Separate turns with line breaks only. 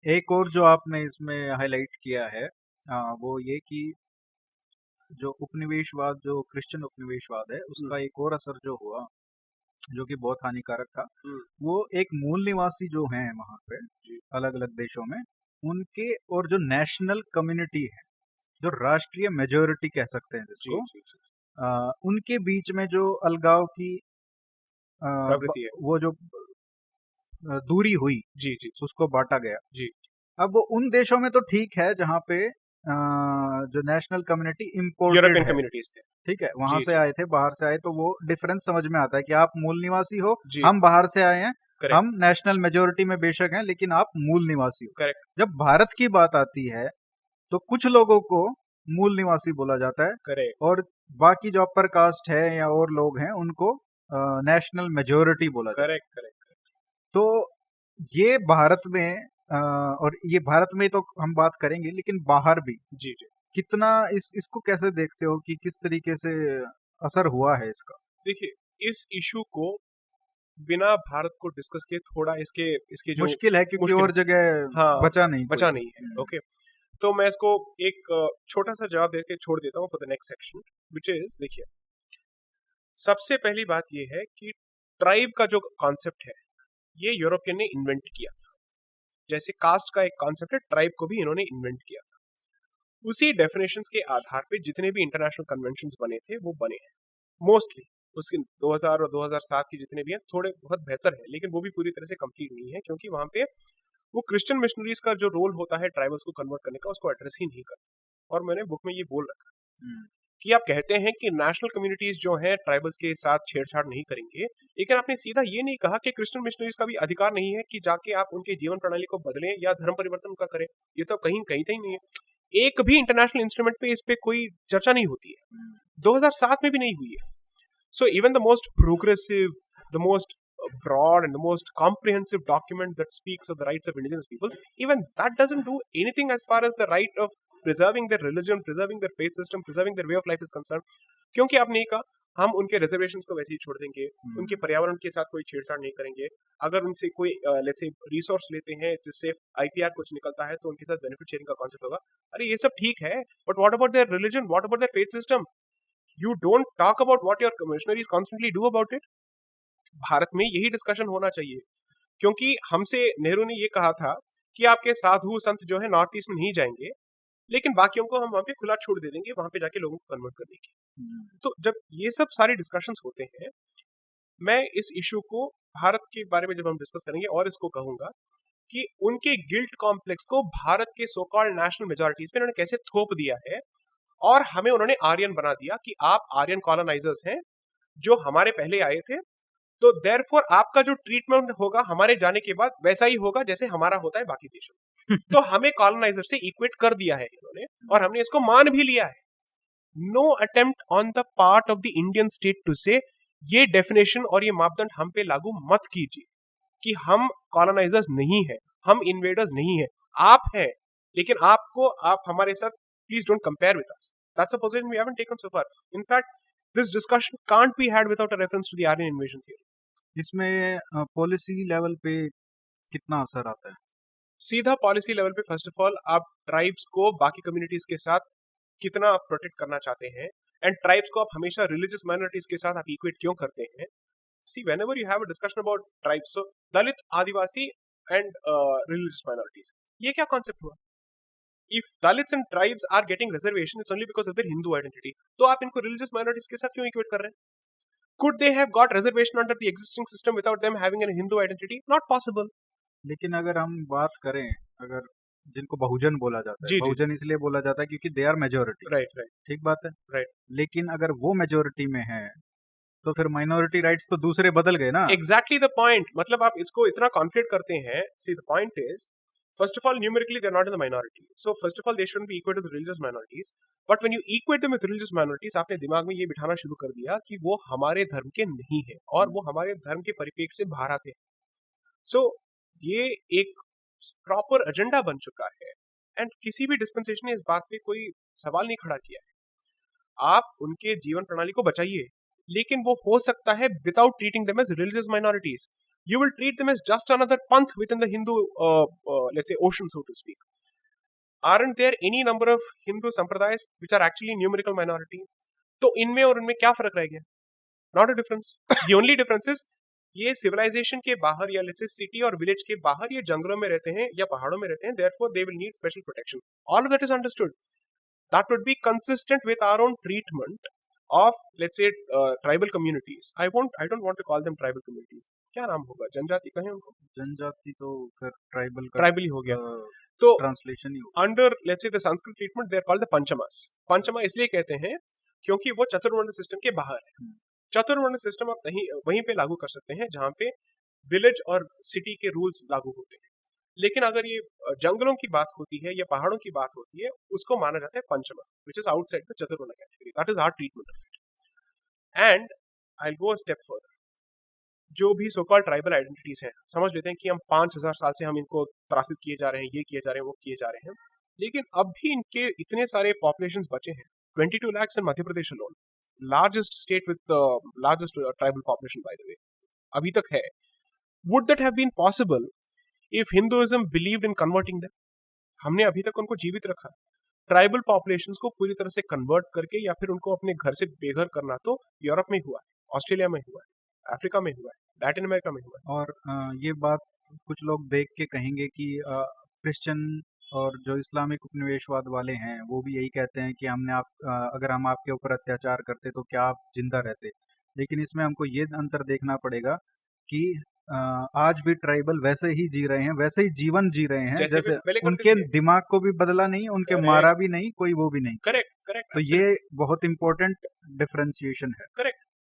एक और जो आपने इसमें हाईलाइट किया है, वो ये कि जो उपनिवेशवाद, जो क्रिश्चियन उपनिवेशवाद है,
हम्म,
उसका एक और असर जो हुआ, जो कि बहुत हानिकारक था,
हम्म,
वो एक मूल निवासी जो हैं वहाँ पे
जी
अलग अलग देशों में, उनके और जो नेशनल कम्युनिटी है, जो राष्ट्रीय मेजोरिटी कह सकते हैं
जी
जिसको,
जी जी
उनके बीच में जो अलगाव की
प्रवृत्ति है।
वो जो दूरी हुई,
जी जी जी
उसको बांटा गया।
जी
अब वो उन देशों में तो ठीक है जहाँ पे जो नेशनल कम्युनिटी इम्पोर्टेड
यूरोपियन
है,
कम्युनिटीज थे।
ठीक है, वहां
जी
से
जी
आए थे, बाहर से आए, तो वो डिफरेंस समझ में आता है कि आप मूल निवासी हो,
जी
हम बाहर से आए हैं,
करेक्ट
हम नेशनल मेजोरिटी में बेशक हैं, लेकिन आप मूल निवासी हो।
करेक्ट
जब भारत की बात आती है तो कुछ लोगों को मूल निवासी बोला जाता है,
करेक्ट
और बाकी जो अपर कास्ट है या और लोग हैं उनको नेशनल मेजोरिटी बोला जाता
करेक्ट
है।
करेक्ट।
तो ये भारत में और ये भारत में तो हम बात करेंगे, लेकिन बाहर भी
जी जी
कितना इसको कैसे देखते हो कि किस तरीके से असर हुआ है इसका?
देखिए, इस इशू को बिना भारत को डिस्कस किए थोड़ा इसके इसके जो
मुश्किल है क्योंकि
मुश्किल,
और जगह
हाँ,
बचा नहीं कोई।
बचा नहीं है। ओके, तो मैं इसको एक छोटा सा जवाब देके छोड़ देता हूँ for the next section, which is, देखिए, सबसे पहली बात ये है कि ट्राइब का जो कॉन्सेप्ट है, ये यूरोपियन ने इन्वेंट किया था। जैसे कास्ट का एक कॉन्सेप्ट है, ट्राइब को भी इन्होंने इन्वेंट किया था। उसी डेफिनेशंस के आधार पे जितने भी इंटरनेशनल कन्वेंशंस बने थे वो बने हैं मोस्टली। उसके 2000 और 2007 की जितने भी हैं थोड़े बहुत बेहतर है, लेकिन वो भी पूरी तरह से कंप्लीट नहीं है, क्योंकि वहां पे वो क्रिश्चियन मिशनरीज का जो रोल होता है ट्राइबल्स को कन्वर्ट करने का, उसको एड्रेस ही नहीं करते। और मैंने बुक में ये बोल रखा
हम्म,
कि आप कहते हैं कि नेशनल कम्युनिटीज जो हैं ट्राइबल्स के साथ छेड़छाड़ नहीं करेंगे, लेकिन आपने सीधा ये नहीं कहा कि क्रिश्चियन मिशनरीज का भी अधिकार नहीं है कि जाके आप उनके जीवन प्रणाली को बदलें या धर्म परिवर्तन उनका करें। ये तो कहीं कहीं कहीं नहीं है। एक भी इंटरनेशनल इंस्ट्रूमेंट पे इस पे कोई चर्चा नहीं होती है,
हम्म,
2007 में भी नहीं हुई है। So even the most progressive, the most broad and the most comprehensive document that speaks of the rights of indigenous peoples, even that doesn't do anything as far as the right of preserving their religion, preserving their faith system, preserving their way of life is concerned. क्योंकि आपने कहा हम उनके reservations को वैसे ही छोड़ देंगे, उनके
हम्म,
पर्यावरण के साथ कोई छेड़छाड़ नहीं करेंगे। अगर उनसे कोई लेट्स से रिसोर्स लेते हैं जिससे आईपीआर कुछ निकलता है, तो उनके साथ बेनिफिट शेयरिंग का कॉन्सेप्ट होगा। अरे ये सब ठीक है, but what about their religion, what about their faith system? You don't talk about what your commissionaries constantly do about it. Bharat में यही डिस्कशन होना चाहिए, क्योंकि हमसे नेहरू ने ये कहा था कि आपके साधु संत जो है नॉर्थ ईस्ट में नहीं जाएंगे, लेकिन बाकियों को हम वहां पे खुला छोड़ दे देंगे वहां पे जाके लोगों को कन्वर्ट करने की।
हम्म,
तो जब ये सब सारे डिस्कशंस होते हैं, मैं इस इशू को भारत के बारे में जब हम डिस्कस करेंगे और इसको कहूंगा कि उनके गिल्ट कॉम्प्लेक्स को भारत के सो कॉल्ड नेशनल मेजोरिटीज पे उन्होंने कैसे थोप दिया है, और हमें उन्होंने आर्यन बना दिया कि आप आर्यन कॉलोनाइजर्स हैं जो हमारे पहले आए थे, तो देयरफॉर आपका जो ट्रीटमेंट होगा हमारे जाने के बाद वैसा ही होगा जैसे हमारा होता है बाकी देशों में। तो हमें कॉलोनाइजर से इक्वेट कर दिया है इन्होंने, और हमने इसको मान भी लिया है। No attempt on the part of the Indian state to say ये डेफिनेशन और ये मापदंड हम पे लागू मत कीजिए कि हम कॉलोनाइजर्स नहीं है, हम इन्वेडर्स नहीं है। आप हैं, लेकिन आपको आप हमारे साथ please don't compare with us. That's a position we haven't taken so far. In fact this discussion can't be had without a reference to the Aryan invasion theory.
इसमें पॉलिसी लेवल पे कितना असर आता है?
सीधा पॉलिसी लेवल पे first of all आप tribes को बाकी कम्युनिटीज के साथ कितना प्रोटेक्ट करना चाहते हैं, एंड ट्राइब्स को आप हमेशा रिलीजियस माइनॉरिटीज के साथ आप इक्वेट क्यों करते हैं। See whenever you have a discussion about tribes, so Dalit, Adivasi and religious minorities, ये क्या कॉन्सेप्ट हुआ? If Dalits and tribes are getting reservation it's only because of their Hindu identity, तो आप इनको रिलीजियस माइनॉरिटीज के साथ क्यों इक्वेट कर रहे हैं? Could they have got reservation under the existing system without them having an Hindu identity? Not possible.
लेकिन अगर हम बात करें, अगर जिनको बहुजन बोला जाता है,
जी जी,
बहुजन इसलिए बोला जाता है क्योंकि they are majority,
right right
ठीक बात है,
राइट,
लेकिन अगर वो मेजोरिटी में है तो फिर माइनॉरिटी राइट्स तो दूसरे बदल गए ना।
Exactly the point. मतलब आप इसको इतना कॉन्फ्लिक्ट करते हैं। See the point is, first of all, numerically they're not in the minority, so first of all they shouldn't be equal to the religious minorities. But when you equate them with religious minorities, आपने दिमाग में ये बिठाना शुरू कर दिया कि वो हमारे धर्म के नहीं है और वो हमारे धर्म के परिप्रेक्ष्य से बाहर आते हैं। सो ये एक प्रॉपर एजेंडा बन चुका है, एंड किसी भी डिस्पेंसेशन ने इस बात पे कोई सवाल नहीं खड़ा किया है। आप उनके जीवन प्रणाली को बचाइए, लेकिन वो हो सकता है without treating them as religious minorities. you will treat them as just another panth within the Hindu, let's say, ocean, so to speak. Aren't there any number of Hindu sampradayas which are actually numerical minority? तो इनमें और उनमें क्या फर्क रह गया? Not a difference. The only difference is ये civilization के बाहर या let's say city और village के बाहर ये जंगलों में रहते हैं या पहाड़ों में रहते हैं, therefore they will need special protection. All of that is understood. That would be consistent with our own treatment of let's say tribal communities. I don't want to call them tribal communities. क्या नाम होगा? जनजाति कहें उनको?
जनजाति तो फिर tribal का
ट्राइबल ही हो गया. तो
ट्रांसलेशन ही होगा.
Under let's say the Sanskrit treatment they are called the Panchamas. Panchama इसलिए कहते हैं क्योंकि वो चतुर्वर्ण सिस्टम के बाहर है. चतुर्वर्ण सिस्टम आप वहीं पे लागू कर सकते हैं जहां पे विलेज और सिटी के रूल्स लागू होते हैं. लेकिन अगर ये जंगलों की बात होती है या पहाड़ों की बात होती है, उसको माना जाता है Panchama, which is outside the Chaturvarna category. That is our treatment of it. And I will go a step further. जो भी सो कॉल्ड ट्राइबल आइडेंटिटीज हैं, समझ लेते हैं कि हम 5000 साल से हम इनको त्रासित किए जा रहे हैं, ये किए जा रहे हैं, वो किए जा रहे हैं, लेकिन अब भी इनके इतने सारे पॉपुलेशंस बचे हैं. 22 lakhs in Madhya Pradesh alone, largest state with largest tribal population by the way, अभी तक है. Would that have been possible if Hinduism believed in converting them? हमने अभी तक उनको जीवित रखा. ट्राइबल पॉपुलेशंस को पूरी तरह से कन्वर्ट करके या फिर उनको अपने घर से बेघर करना तो यूरोप में हुआ है, ऑस्ट्रेलिया में हुआ है, अफ्रीका में हुआ है, लैटिन अमेरिका में हुआ है.
और ये बात कुछ लोग देख के कहेंगे कि क्रिश्चियन और जो इस्लामिक उपनिवेशवाद वाले हैं वो भी यही कहते हैं कि अगर हम आपके ऊपर अत्याचार करते तो क्या आप जिंदा रहते. लेकिन इसमें हमको ये अंतर देखना पड़ेगा कि आज भी ट्राइबल वैसे ही जी रहे हैं, वैसे ही जीवन जी रहे हैं जैसे उनके दिमाग को भी बदला नहीं, उनके मारा भी नहीं, कोई वो भी नहीं.
करेक्ट.
तो ये बहुत इंपॉर्टेंट डिफरेंशिएशन है.
करेक्ट.